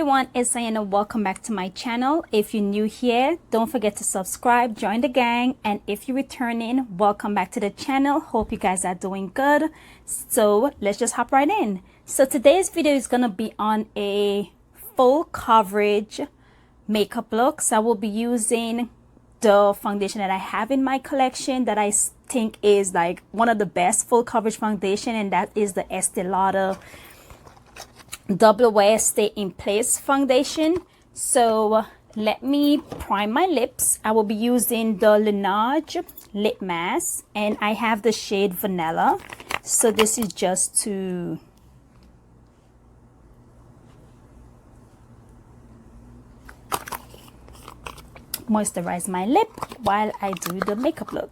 everyone, it's Ayanna. Welcome back to my channel. If you're new here, don't forget to subscribe, join the gang, and if you're returning, welcome back to the channel. Hope you guys are doing good. So let's just hop right in. So today's video is gonna be on a full coverage makeup look. So I will be using the foundation that I have in my collection that I think is like one of the best full coverage foundation, and that is the Esteelauder Double Wear Stay in Place foundation. So let me prime my lips. I will be using the Laneige lip mask, and I have the shade Vanilla. So this is just to moisturize my lip while I do the makeup look.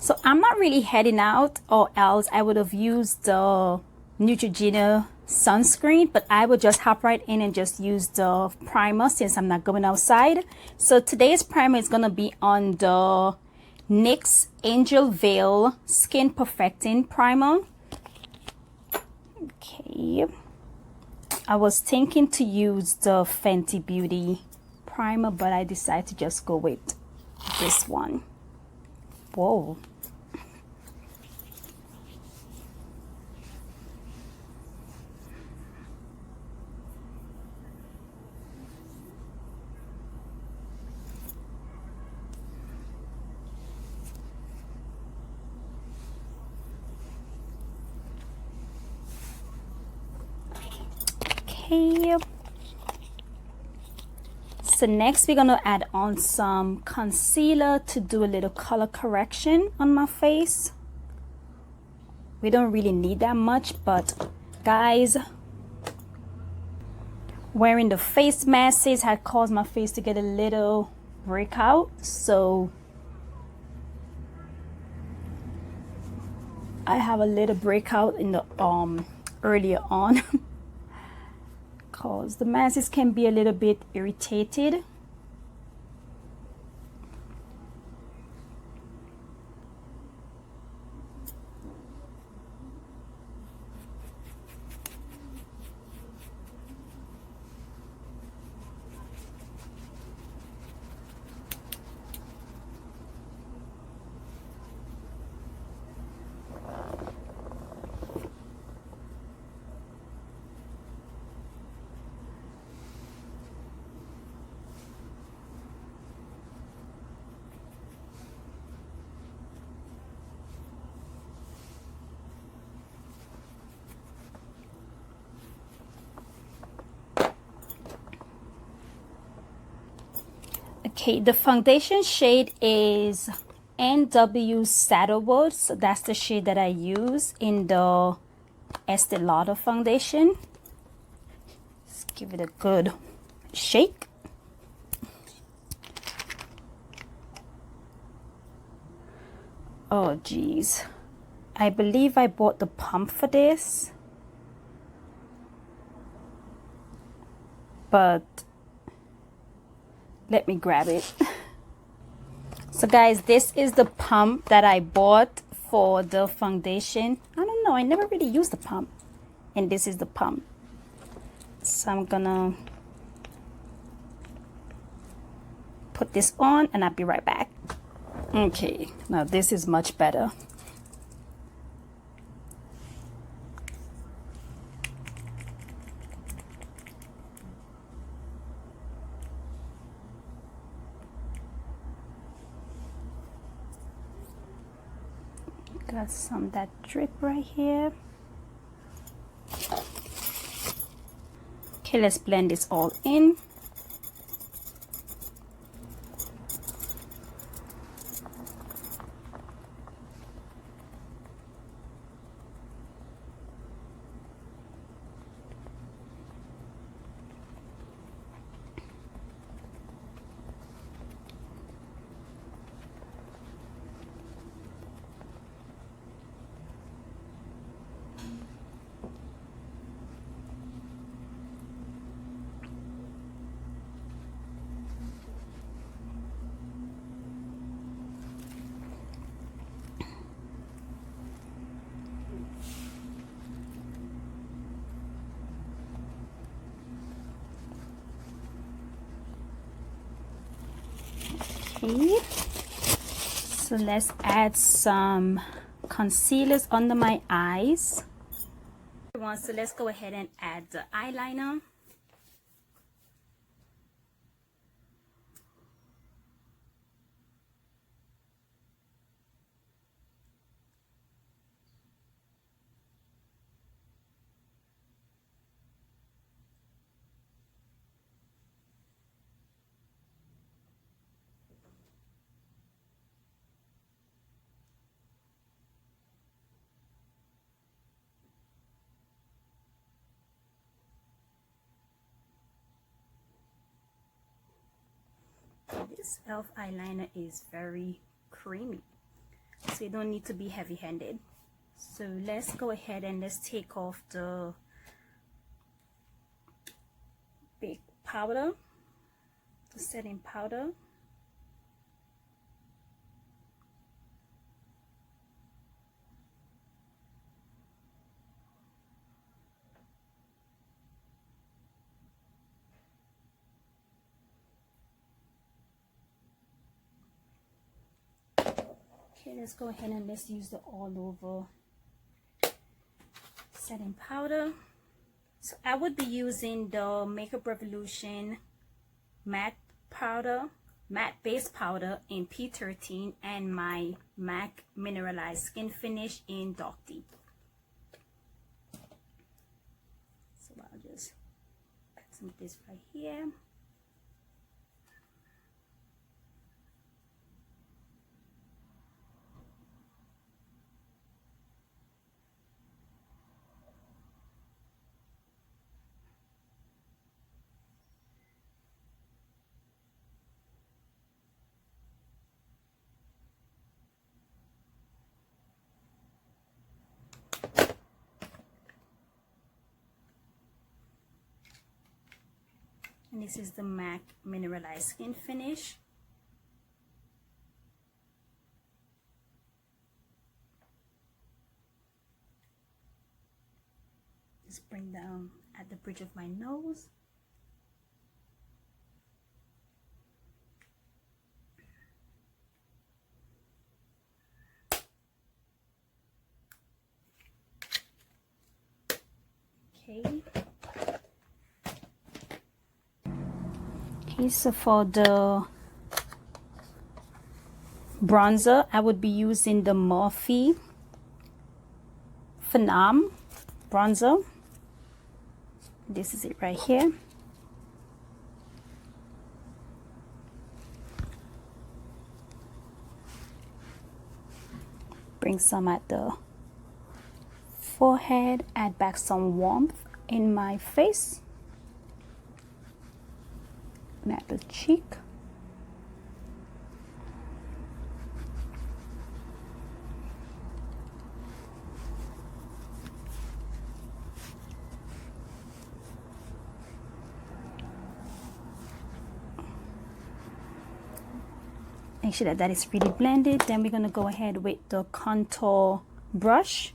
So I'm not really heading out, or else I would have used the Neutrogena sunscreen, but I would just hop right in and just use the primer since I'm not going outside. So today's primer is going to be on the NYX Angel Veil Skin Perfecting Primer. Okay. I was thinking to use the Fenty Beauty primer, but I decided to just go with this one. Whoa. Okay. So next we're gonna add on some concealer to do a little color correction on my face. We don't really need that much, but guys, wearing the face masks had caused my face to get a little breakout, so I have a little breakout in the earlier on. Because the masks can be a little bit irritated. Okay, the foundation shade is NW Saddlewood, so that's the shade that I use in the Esteelauder foundation. Let's give it a good shake. Oh geez, I believe I bought the pump for this, but let me grab it. So guys, this is the pump that I bought for the foundation. I don't know, I never really used the pump, and this is the pump. So I'm gonna put this on and I'll be right back. Okay, now this is much better. Got some that drip right here. Okay, let's blend this all in. Okay, so let's add some concealers under my eyes. So let's go ahead and add the eyeliner. This e.l.f. eyeliner is very creamy, so you don't need to be heavy-handed. So let's go ahead and let's take off the big powder, the setting powder. Okay, let's go ahead and let's use the all over setting powder. So I would be using the Makeup Revolution matte powder, matte base powder in P13, and my MAC Mineralize Skin Finish in Dark Deep. So I'll just put some of this right here. And this is the MAC Mineralize Skin Finish. Just bring down at the bridge of my nose. Okay. Okay, so for the bronzer, I would be using the Morphe Phenom bronzer. This is it right here. Bring some at the forehead, add back some warmth in my face. And at the cheek. Make sure that that is really blended. Then we're going to go ahead with the contour brush.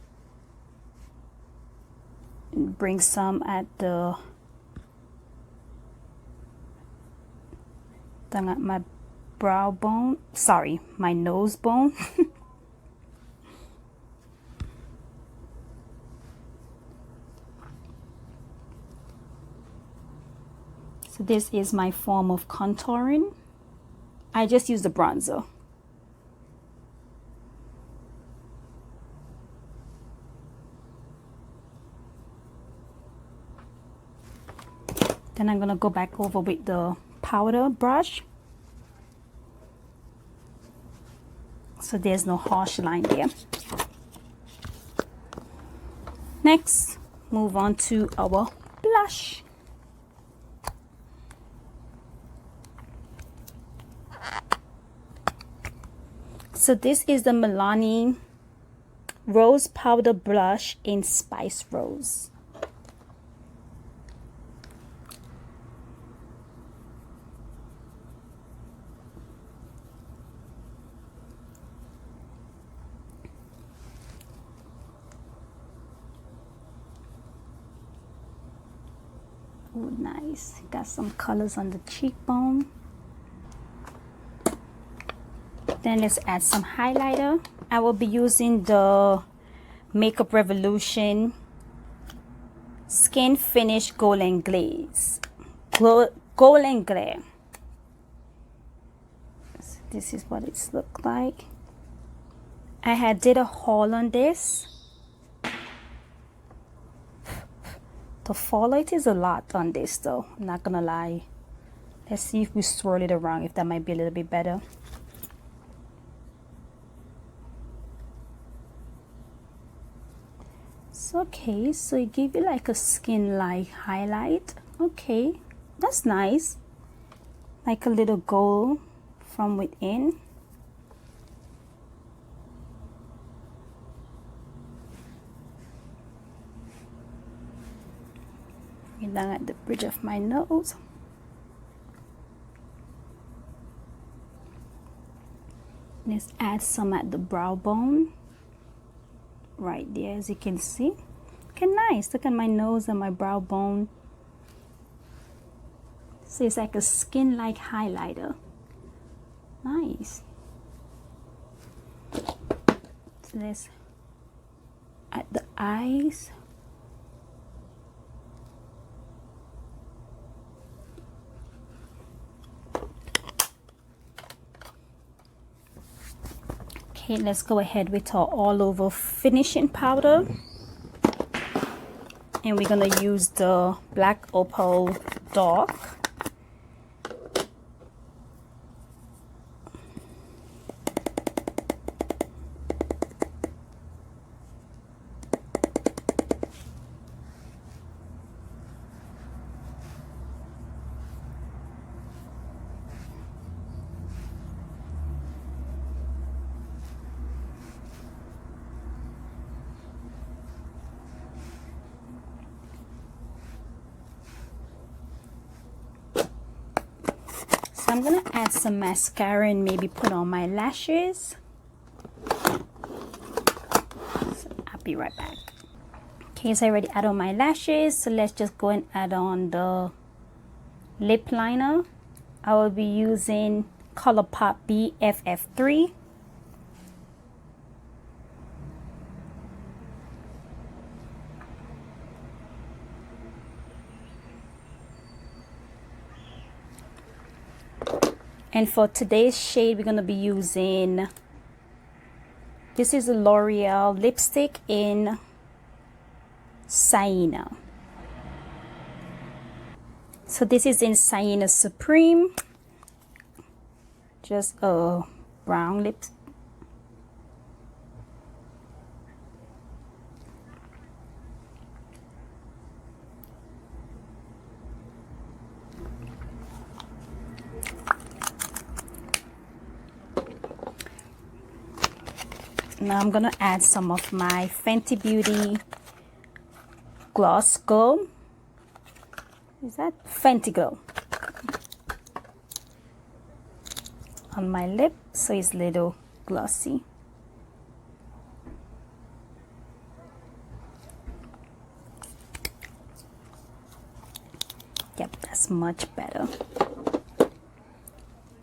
And bring some at the at my brow bone, sorry, my nose bone. So this is my form of contouring. I just use the bronzer. Then I'm gonna go back over with the powder brush, so there's no harsh line there. Next, move on to our blush. So this is the Miliani Rose Powder Blush in Spice Rose. Oh, nice. Got some colors on the cheekbone. Then let's add some highlighter. I will be using the Makeup Revolution SkinFinish Golden Glaze. Golden Glare. So this is what it's look like. I did a haul on this. The fall light is a lot on this though, I'm not gonna lie. Let's see if we swirl it around, if that might be a little bit better. So, okay, so it gave you like a skin like highlight. Okay, that's nice. Like a little gold from within. Down at the bridge of my nose. Let's add some at the brow bone. Right there, as you can see. Okay, nice. Look at my nose and my brow bone. So it's like a skin-like highlighter. Nice. So let's add the eyes. Okay, let's go ahead with our all over finishing powder. And we're gonna use the Black Opal Dark. I'm gonna add some mascara and maybe put on my lashes. So I'll be right back. Okay, so I already added on my lashes, so let's just go and add on the lip liner. I will be using Colourpop BFF3. And for today's shade, we're going to be using, this is a L'Oreal lipstick in Sienna. So this is in Sienna Supreme. Just a brown lip. Now I'm gonna add some of my Fenty Beauty Gloss Go. Is that Fenty Glow? On my lip, so it's a little glossy. Yep, that's much better.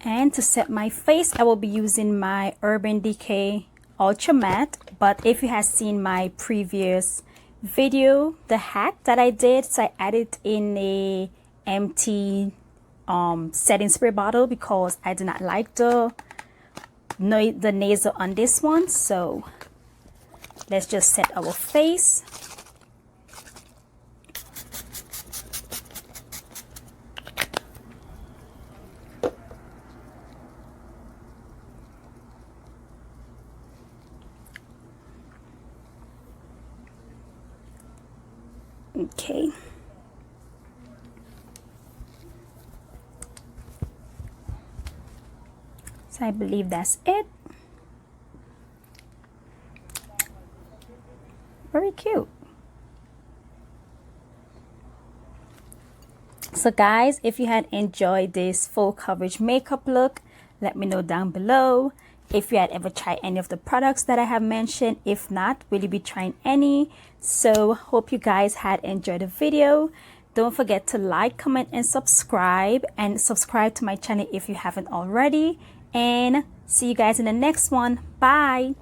And to set my face, I will be using my Urban Decay Ultra Matte. But if you have seen my previous video, the hack that I did, so I added in a empty setting spray bottle because I do not like the nasal on this one. So let's just set our face. Okay. So I believe that's it. Very cute. So guys, if you had enjoyed this full coverage makeup look, let me know down below. If you had ever tried any of the products that I have mentioned. If not, will you be trying any? So hope you guys had enjoyed the video. Don't forget to like, comment, and subscribe. And subscribe to my channel if you haven't already. and see you guys in the next one. Bye.